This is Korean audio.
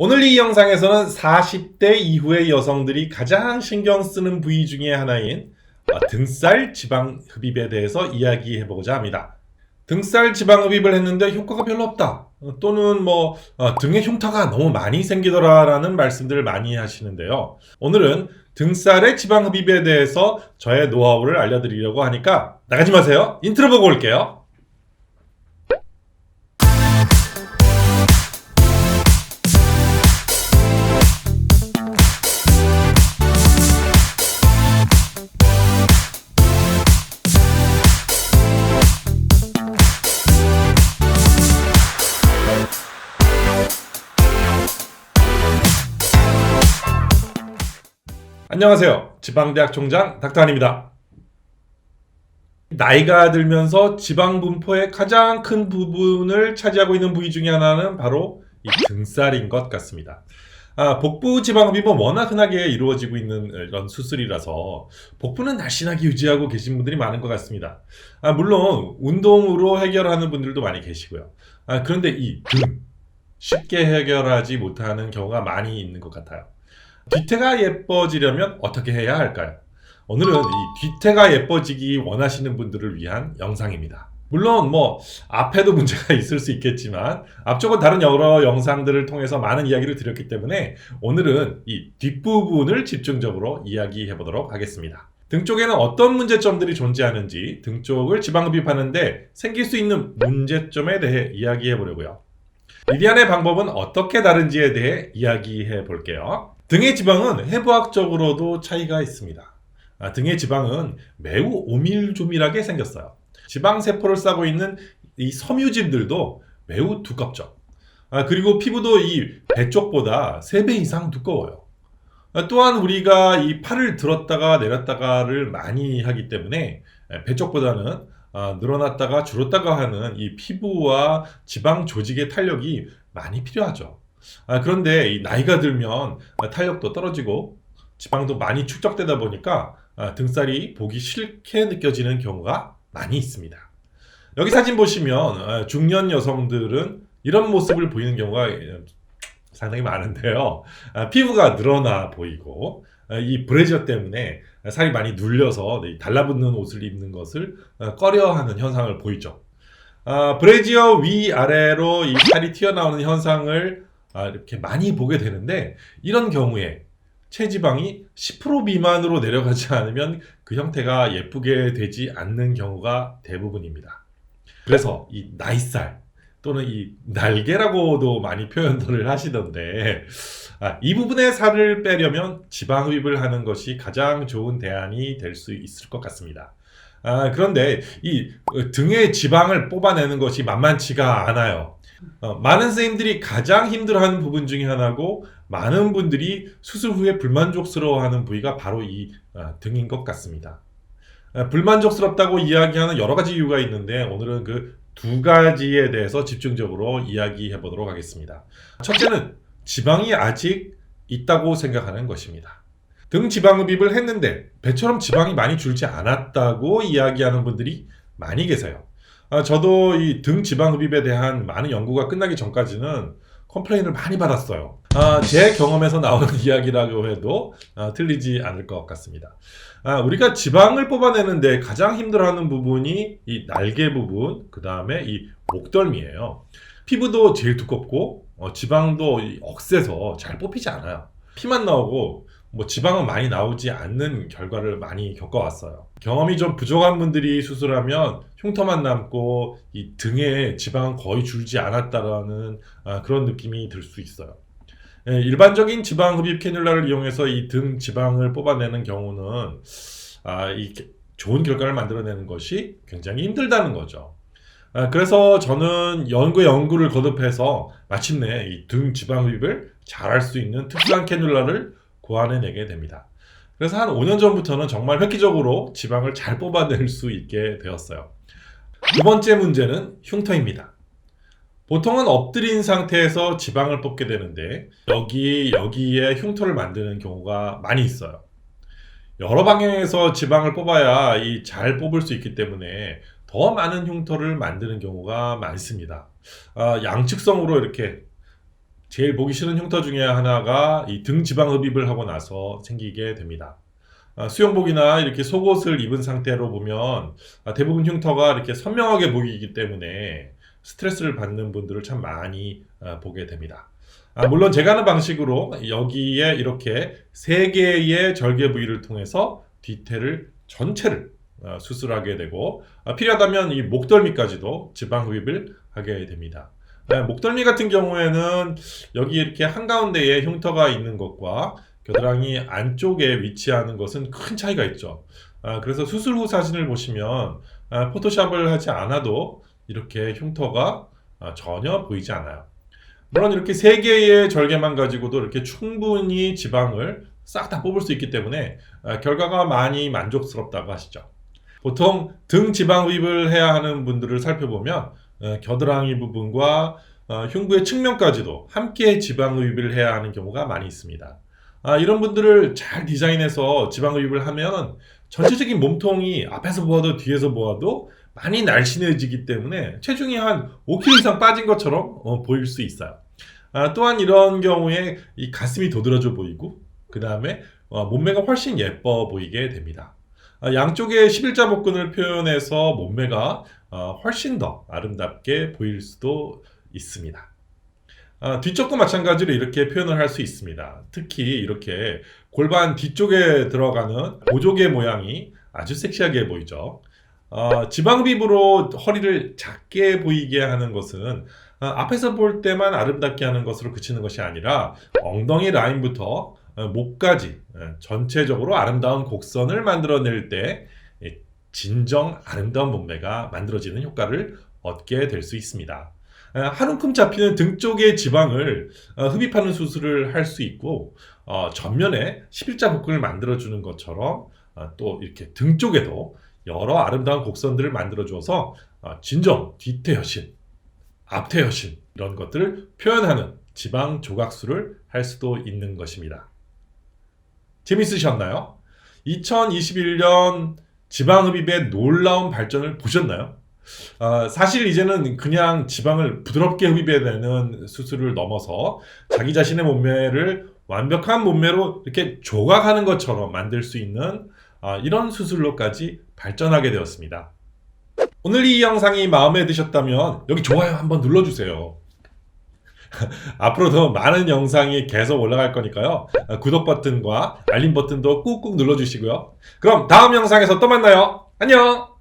오늘 이 영상에서는 40대 이후의 여성들이 가장 신경 쓰는 부위 중에 하나인 등살 지방 흡입에 대해서 이야기해보고자 합니다. 등살 지방 흡입을 했는데 효과가 별로 없다. 또는 등에 흉터가 너무 많이 생기더라라는 말씀들을 많이 하시는데요. 오늘은 등살의 지방 흡입에 대해서 저의 노하우를 알려드리려고 하니까 나가지 마세요. 인트로 보고 올게요. 안녕하세요. 지방대학 총장 닥터한입니다. 나이가 들면서 지방 분포의 가장 큰 부분을 차지하고 있는 부위 중에 하나는 바로 이 등살인 것 같습니다. 복부 지방 흡입은 워낙 흔하게 이루어지고 있는 이런 수술이라서 복부는 날씬하게 유지하고 계신 분들이 많은 것 같습니다. 물론 운동으로 해결하는 분들도 많이 계시고요. 그런데 이 등 쉽게 해결하지 못하는 경우가 많이 있는 것 같아요. 뒤태가 예뻐지려면 어떻게 해야 할까요? 오늘은 이 뒤태가 예뻐지기 원하시는 분들을 위한 영상입니다. 물론 앞에도 문제가 있을 수 있겠지만 앞쪽은 다른 여러 영상들을 통해서 많은 이야기를 드렸기 때문에 오늘은 이 뒷부분을 집중적으로 이야기해 보도록 하겠습니다. 등 쪽에는 어떤 문제점들이 존재하는지, 등 쪽을 지방흡입하는데 생길 수 있는 문제점에 대해 이야기해 보려고요. 리디안의 방법은 어떻게 다른지에 대해 이야기해 볼게요. 등의 지방은 해부학적으로도 차이가 있습니다. 등의 지방은 매우 오밀조밀하게 생겼어요. 지방세포를 싸고 있는 이 섬유질들도 매우 두껍죠. 그리고 피부도 이 배 쪽보다 3배 이상 두꺼워요. 또한 우리가 이 팔을 들었다가 내렸다가를 많이 하기 때문에 배 쪽보다는 늘어났다가 줄었다가 하는 이 피부와 지방 조직의 탄력이 많이 필요하죠. 그런데 이 나이가 들면 탄력도 떨어지고 지방도 많이 축적되다 보니까 등살이 보기 싫게 느껴지는 경우가 많이 있습니다. 여기 사진 보시면 중년 여성들은 이런 모습을 보이는 경우가 상당히 많은데요. 피부가 늘어나 보이고 이 브래지어 때문에 살이 많이 눌려서 달라붙는 옷을 입는 것을 꺼려하는 현상을 보이죠. 브래지어 위아래로 이 살이 튀어나오는 현상을 이렇게 많이 보게 되는데, 이런 경우에 체지방이 10% 미만으로 내려가지 않으면 그 형태가 예쁘게 되지 않는 경우가 대부분입니다. 그래서 이 나이살 또는 이 날개라고도 많이 표현들을 하시던데, 이 부분의 살을 빼려면 지방 흡입을 하는 것이 가장 좋은 대안이 될 수 있을 것 같습니다. 그런데 이 등의 지방을 뽑아내는 것이 만만치가 않아요. 많은 선생님들이 가장 힘들어하는 부분 중에 하나고, 많은 분들이 수술 후에 불만족스러워하는 부위가 바로 이 등인 것 같습니다. 불만족스럽다고 이야기하는 여러 가지 이유가 있는데, 오늘은 그 두 가지에 대해서 집중적으로 이야기해 보도록 하겠습니다. 첫째는 지방이 아직 있다고 생각하는 것입니다. 등 지방 흡입을 했는데 배처럼 지방이 많이 줄지 않았다고 이야기하는 분들이 많이 계세요. 저도 이 등 지방 흡입에 대한 많은 연구가 끝나기 전까지는 컴플레인을 많이 받았어요. 제 경험에서 나오는 이야기라고 해도 틀리지 않을 것 같습니다. 우리가 지방을 뽑아내는데 가장 힘들어하는 부분이 이 날개 부분, 그 다음에 이 목덜미예요. 피부도 제일 두껍고 지방도 억세서 잘 뽑히지 않아요. 피만 나오고 지방은 많이 나오지 않는 결과를 많이 겪어왔어요. 경험이 좀 부족한 분들이 수술하면 흉터만 남고 이 등에 지방은 거의 줄지 않았다라는 그런 느낌이 들 수 있어요. 일반적인 지방 흡입 캐뉼라를 이용해서 이 등 지방을 뽑아내는 경우는 좋은 결과를 만들어내는 것이 굉장히 힘들다는 거죠. 그래서 저는 연구를 거듭해서 마침내 이 등 지방 흡입을 잘할 수 있는 특수한 캐뉼라를 고안해내게 됩니다. 그래서 한 5년 전부터는 정말 획기적으로 지방을 잘 뽑아낼 수 있게 되었어요. 두 번째 문제는 흉터입니다. 보통은 엎드린 상태에서 지방을 뽑게 되는데 여기에 흉터를 만드는 경우가 많이 있어요. 여러 방향에서 지방을 뽑아야 잘 뽑을 수 있기 때문에 더 많은 흉터를 만드는 경우가 많습니다. 양측성으로 이렇게 제일 보기 싫은 흉터 중에 하나가 이 등 지방 흡입을 하고 나서 생기게 됩니다. 수영복이나 이렇게 속옷을 입은 상태로 보면 대부분 흉터가 이렇게 선명하게 보이기 때문에 스트레스를 받는 분들을 참 많이 보게 됩니다. 물론 제가 하는 방식으로 여기에 이렇게 3개의 절개 부위를 통해서 뒤태를 전체를 수술하게 되고 필요하다면 이 목덜미까지도 지방 흡입을 하게 됩니다. 목덜미 같은 경우에는 여기 이렇게 한가운데에 흉터가 있는 것과 겨드랑이 안쪽에 위치하는 것은 큰 차이가 있죠. 그래서 수술 후 사진을 보시면 포토샵을 하지 않아도 이렇게 흉터가 전혀 보이지 않아요. 물론 이렇게 3개의 절개만 가지고도 이렇게 충분히 지방을 싹 다 뽑을 수 있기 때문에 결과가 많이 만족스럽다고 하시죠. 보통 등 지방 흡입을 해야 하는 분들을 살펴보면 겨드랑이 부분과 흉부의 측면까지도 함께 지방 흡입을 해야 하는 경우가 많이 있습니다. 이런 분들을 잘 디자인해서 지방 흡입을 하면 전체적인 몸통이 앞에서 보아도 뒤에서 보아도 많이 날씬해지기 때문에 체중이 한 5kg 이상 빠진 것처럼 보일 수 있어요. 또한 이런 경우에 이 가슴이 도드라져 보이고 그 다음에 몸매가 훨씬 예뻐 보이게 됩니다. 양쪽의 11자 복근을 표현해서 몸매가 훨씬 더 아름답게 보일 수도 있습니다. 뒤쪽도 마찬가지로 이렇게 표현을 할 수 있습니다. 특히 이렇게 골반 뒤쪽에 들어가는 보조개 모양이 아주 섹시하게 보이죠. 지방 흡입으로 허리를 작게 보이게 하는 것은 앞에서 볼 때만 아름답게 하는 것으로 그치는 것이 아니라 엉덩이 라인부터 목까지 전체적으로 아름다운 곡선을 만들어낼 때 진정 아름다운 몸매가 만들어지는 효과를 얻게 될 수 있습니다. 한 움큼 잡히는 등 쪽의 지방을 흡입하는 수술을 할 수 있고 전면에 11자 복근을 만들어주는 것처럼 또 이렇게 등 쪽에도 여러 아름다운 곡선들을 만들어줘서 진정 뒤태여신, 앞태여신 이런 것들을 표현하는 지방 조각술을 할 수도 있는 것입니다. 재밌으셨나요? 2021년 지방 흡입의 놀라운 발전을 보셨나요? 사실 이제는 그냥 지방을 부드럽게 흡입해내는 수술을 넘어서 자기 자신의 몸매를 완벽한 몸매로 이렇게 조각하는 것처럼 만들 수 있는 이런 수술로까지 발전하게 되었습니다. 오늘 이 영상이 마음에 드셨다면 여기 좋아요 한번 눌러주세요. 앞으로도 많은 영상이 계속 올라갈 거니까요. 구독 버튼과 알림 버튼도 꾹꾹 눌러주시고요. 그럼 다음 영상에서 또 만나요. 안녕!